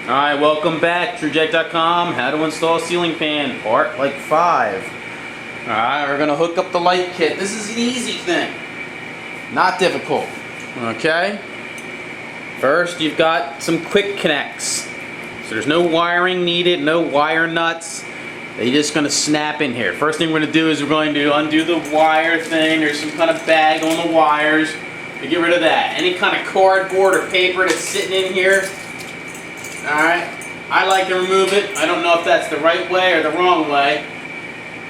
Alright, welcome back. TrueJack.com. How to install ceiling fan, part like 5. Alright, we're going to hook up the light kit. This is an easy thing. Not difficult. Okay? First, you've got some quick connects. So there's no wiring needed, no wire nuts. They're just going to snap in here. First thing we're going to do is we're going to undo the wire thing. There's some kind of bag on the wires. To get rid of that. Any kind of cardboard or paper that's sitting in here. Alright, I like to remove it. I don't know if that's the right way or the wrong way.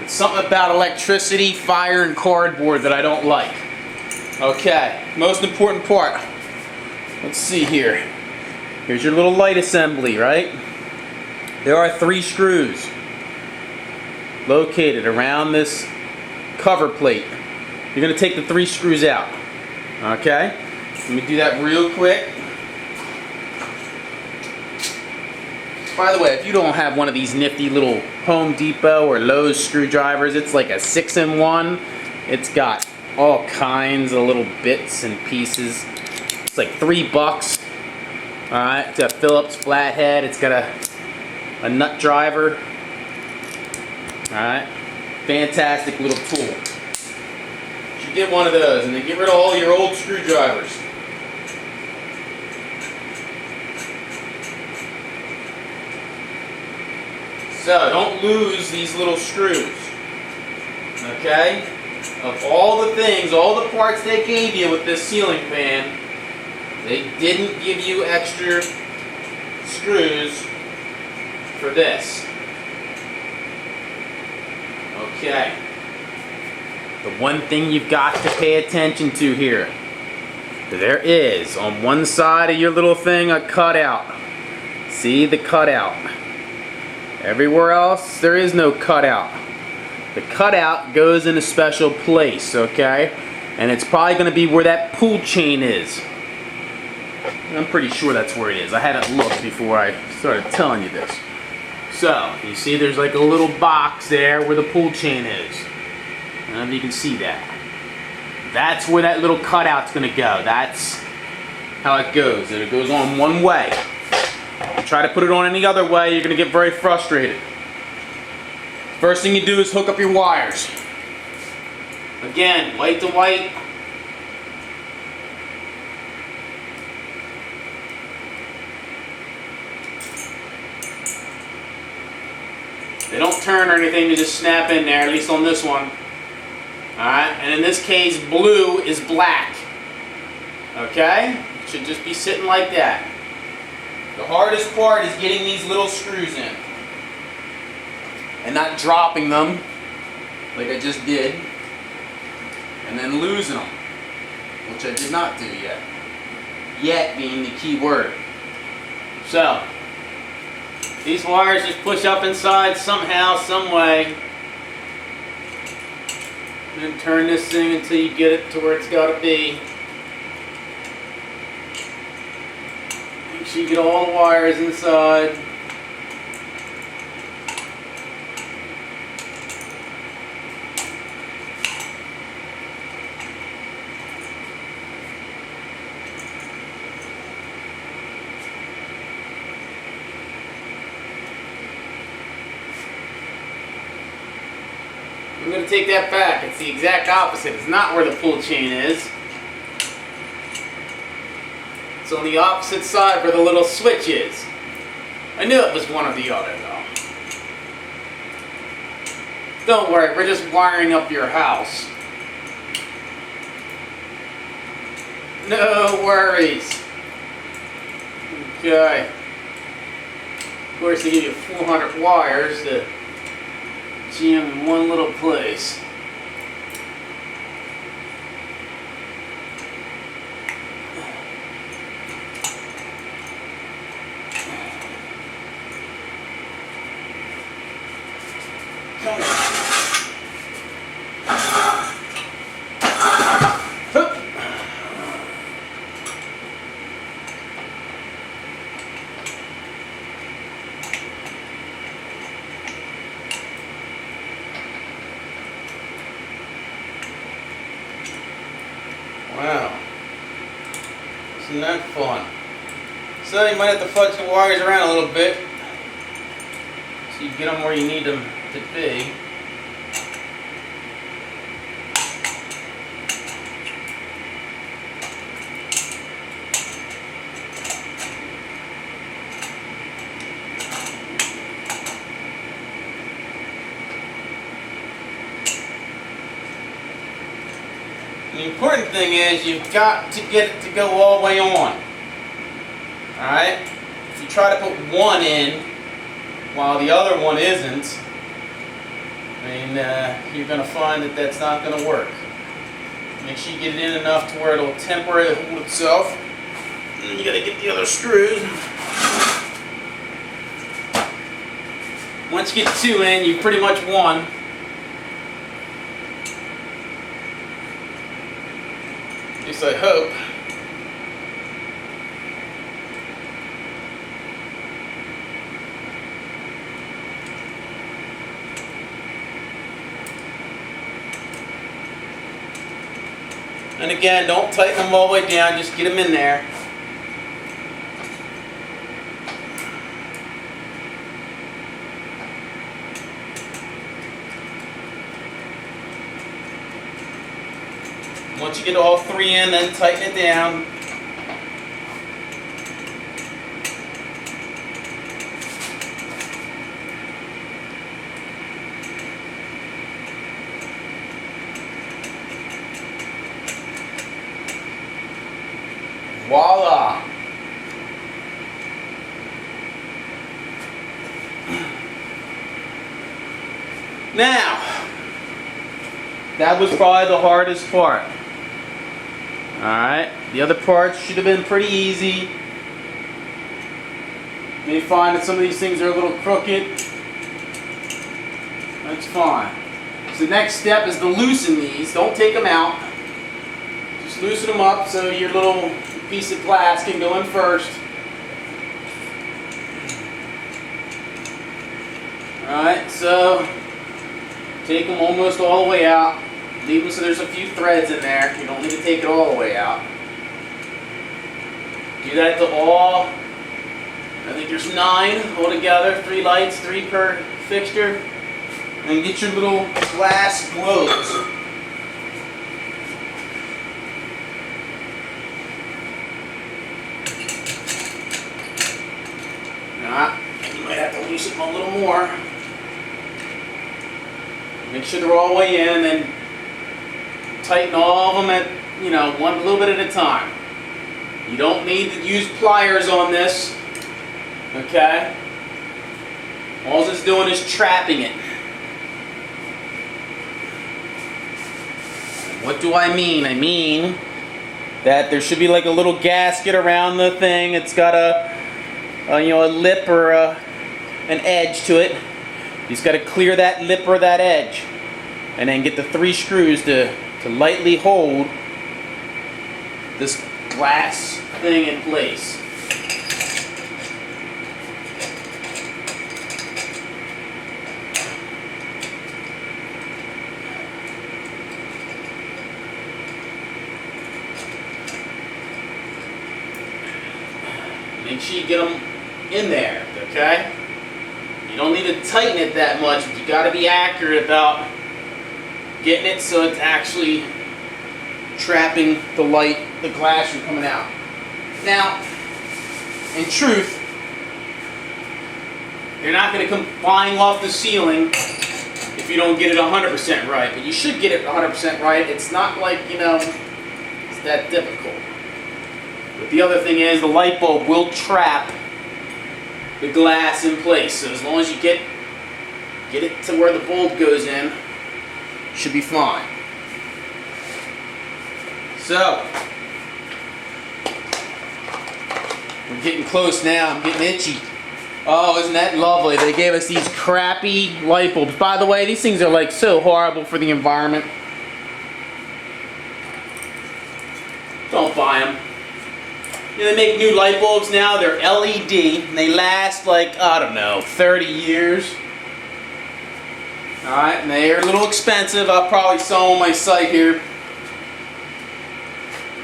It's something about electricity, fire, and cardboard that I don't like. Okay, most important part. Let's see here. Here's your little light assembly, right? There are 3 screws located around this cover plate. You're going to take the 3 screws out. Okay? Let me do that real quick. By the way, if you don't have one of these nifty little Home Depot or Lowe's screwdrivers, it's like a 6-in-1. It's got all kinds of little bits and pieces. It's like $3. Alright, it's a Phillips flathead. It's got a nut driver. Alright, fantastic little tool. You should get one of those and then get rid of all your old screwdrivers. So, don't lose these little screws, okay? Of all the things, all the parts they gave you with this ceiling fan, they didn't give you extra screws for this. Okay. The one thing you've got to pay attention to here, there is, on one side of your little thing, a cutout. See the cutout? Everywhere else, there is no cutout. The cutout goes in a special place, okay? And it's probably going to be where that pull chain is. I'm pretty sure that's where it is. I had it looked before I started telling you this. So, you see there's like a little box there where the pull chain is. I don't know if you can see that. That's where that little cutout's going to go. That's how it goes. And it goes on one way. Try to put it on any other way, you're going to get very frustrated. First thing you do is hook up your wires. Again, white to white. They don't turn or anything, they just snap in there, at least on this one. Alright, and in this case, blue is black. Okay? It should just be sitting like that. The hardest part is getting these little screws in and not dropping them like I just did and then losing them, which I did not do yet. Yet being the key word. So, these wires just push up inside somehow, some way, and then turn this thing until you get it to where it's got to be. Make sure you get all the wires inside. I'm going to take that back. It's the exact opposite. It's not where the pull chain is. It's on the opposite side where the little switch is. I knew it was one or the other though. Don't worry, we're just wiring up your house. No worries. Okay. Of course they give you 400 wires to jam in one little place. Wow. Isn't that fun? So you might have to fudge the wires around a little bit so you get them where you need them to be. The important thing is you've got to get it to go all the way on. Alright? If you try to put one in while the other one isn't, you're going to find that that's not going to work. Make sure you get it in enough to where it'll temporarily hold itself. And then you got to get the other screws. Once you get two in, you pretty much won. At least I hope. And again, don't tighten them all the way down, just get them in there. Once you get all three in, then tighten it down. Voila! Now, that was probably the hardest part. Alright, the other parts should have been pretty easy. You may find that some of these things are a little crooked. That's fine. So the next step is to loosen these. Don't take them out. Just loosen them up so your little piece of glass can go in first. Alright, so take them almost all the way out. Leave them so there's a few threads in there. You don't need to take it all the way out. Do that to all. I think there's 9 altogether. 3 lights, 3 per fixture. And get your little glass globes. You might have to loosen them a little more. Make sure they're all the way in, and then tighten all of them at, one little bit at a time. You don't need to use pliers on this, okay? All it's doing is trapping it. What do I mean? I mean that there should be like a little gasket around the thing. It's got a lip or an edge to it. You just got to clear that lip or that edge, and then get the 3 screws to lightly hold this glass thing in place. Make sure you get them in there, okay? You don't need to tighten it that much, but you got to be accurate about getting it so it's actually trapping the light, the glass from coming out. Now, in truth, you're not going to come flying off the ceiling if you don't get it 100% right, but you should get it 100% right. It's not like, it's that difficult. But the other thing is the light bulb will trap the glass in place. So as long as you get it to where the bulb goes in, should be fine. So, we're getting close now. I'm getting itchy. Oh, isn't that lovely? They gave us these crappy light bulbs. By the way, these things are like so horrible for the environment. Don't buy them. They make new light bulbs now. They're LED. And they last like, I don't know, 30 years. Alright, and they're a little expensive. I'll probably sell them on my site here.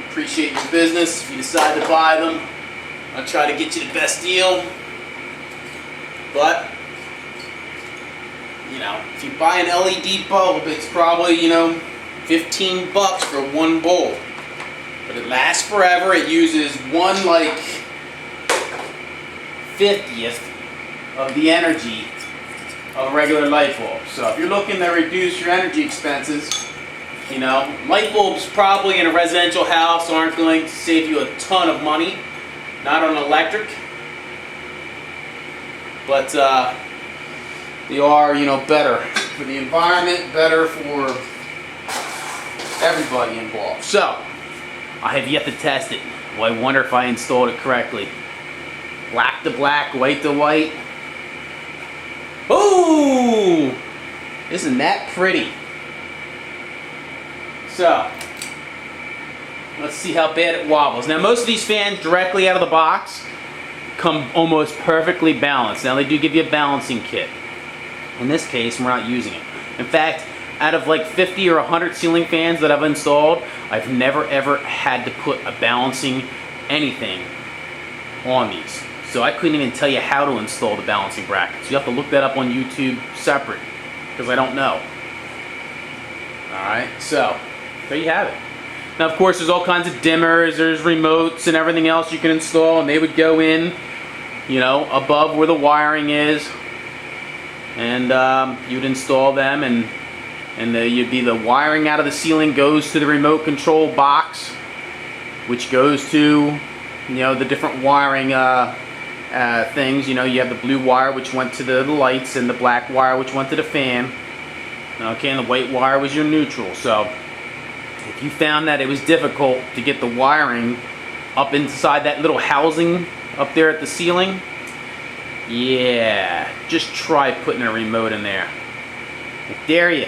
Appreciate your business if you decide to buy them. I'll try to get you the best deal. But, you know, if you buy an LED bulb, it's probably, you know, $15 for one bulb. But it lasts forever. It uses one, like, 50th of the energy of a regular light bulb. So if you're looking to reduce your energy expenses, you know, light bulbs probably in a residential house aren't going to save you a ton of money. Not on electric. But they are, you know, better for the environment, better for everybody involved. So, I have yet to test it. Well, I wonder if I installed it correctly. Black to black, white to white. Ooh! Isn't that pretty? So, let's see how bad it wobbles. Now, most of these fans directly out of the box come almost perfectly balanced. Now, they do give you a balancing kit. In this case, we're not using it. In fact, out of like 50 or 100 ceiling fans that I've installed, I've never ever had to put a balancing anything on these. So I couldn't even tell you how to install the balancing brackets. You have to look that up on YouTube separate, because I don't know. Alright, so there you have it. Now, of course, there's all kinds of dimmers, there's remotes and everything else you can install, and they would go in, you know, above where the wiring is, and you'd install them, and you'd be the wiring out of the ceiling goes to the remote control box, which goes to, you know, the different wiring things. You know, you have the blue wire which went to the lights, and the black wire which went to the fan. Okay, and the white wire was your neutral. So if you found that it was difficult to get the wiring up inside that little housing up there at the ceiling, yeah, just try putting a remote in there. I dare you.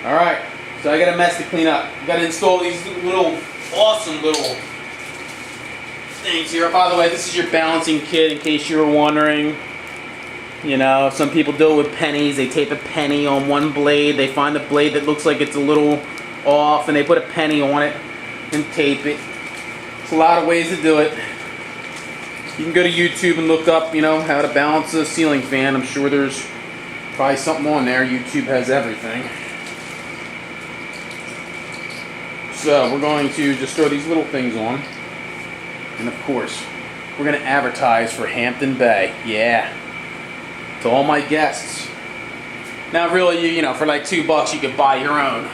Alright, so I got a mess to clean up. I got to install these little, awesome little things here. By the way, this is your balancing kit in case you were wondering. You know, some people do it with pennies. They tape a penny on one blade. They find the blade that looks like it's a little off, and they put a penny on it and tape it. There's a lot of ways to do it. You can go to YouTube and look up, you know, how to balance a ceiling fan. I'm sure there's probably something on there. YouTube has everything. So we're going to just throw these little things on. And of course, we're going to advertise for Hampton Bay. Yeah. To all my guests. Now really, you know, for like $2 you could buy your own.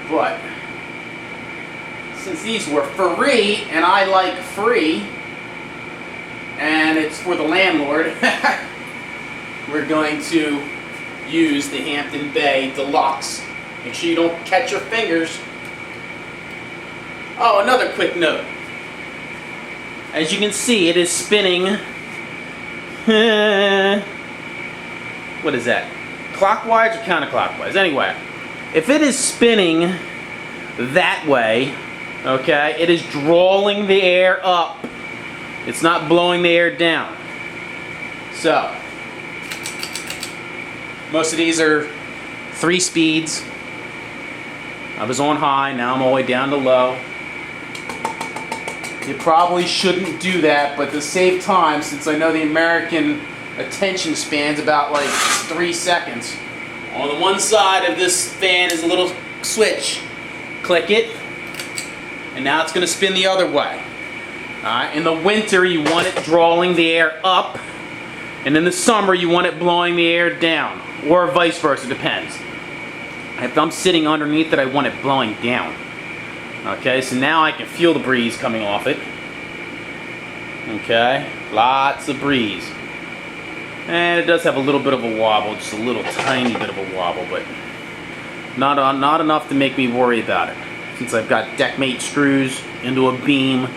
But since these were free, and I like free, and it's for the landlord, we're going to use the Hampton Bay Deluxe. Make sure you don't catch your fingers. Oh, another quick note. As you can see, it is spinning. What is that? Clockwise or counterclockwise? Anyway, if it is spinning that way, okay, it is drawing the air up. It's not blowing the air down. So, most of these are 3 speeds. I was on high, now I'm all the way down to low. You probably shouldn't do that, but to save time, since I know the American attention span's about like 3 seconds, on the one side of this fan is a little switch. Click it, and now it's going to spin the other way. Alright, in the winter you want it drawing the air up, and in the summer you want it blowing the air down, or vice versa, depends. If I'm sitting underneath it, I want it blowing down. Okay, so now I can feel the breeze coming off it. Okay, lots of breeze. And it does have a little bit of a wobble, just a little tiny bit of a wobble, but not enough to make me worry about it. Since I've got deckmate screws into a beam,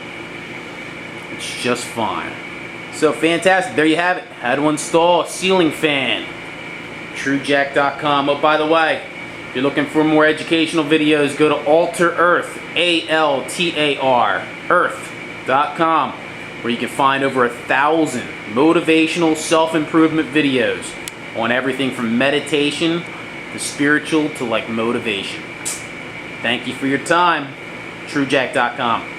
it's just fine. So fantastic, there you have it. How to install a ceiling fan. TrueJack.com. Oh, by the way, if you're looking for more educational videos, go to Altar Earth, A-L-T-A-R, Earth.com, where you can find over 1,000 motivational self-improvement videos on everything from meditation to spiritual to like motivation. Thank you for your time. TrueJack.com.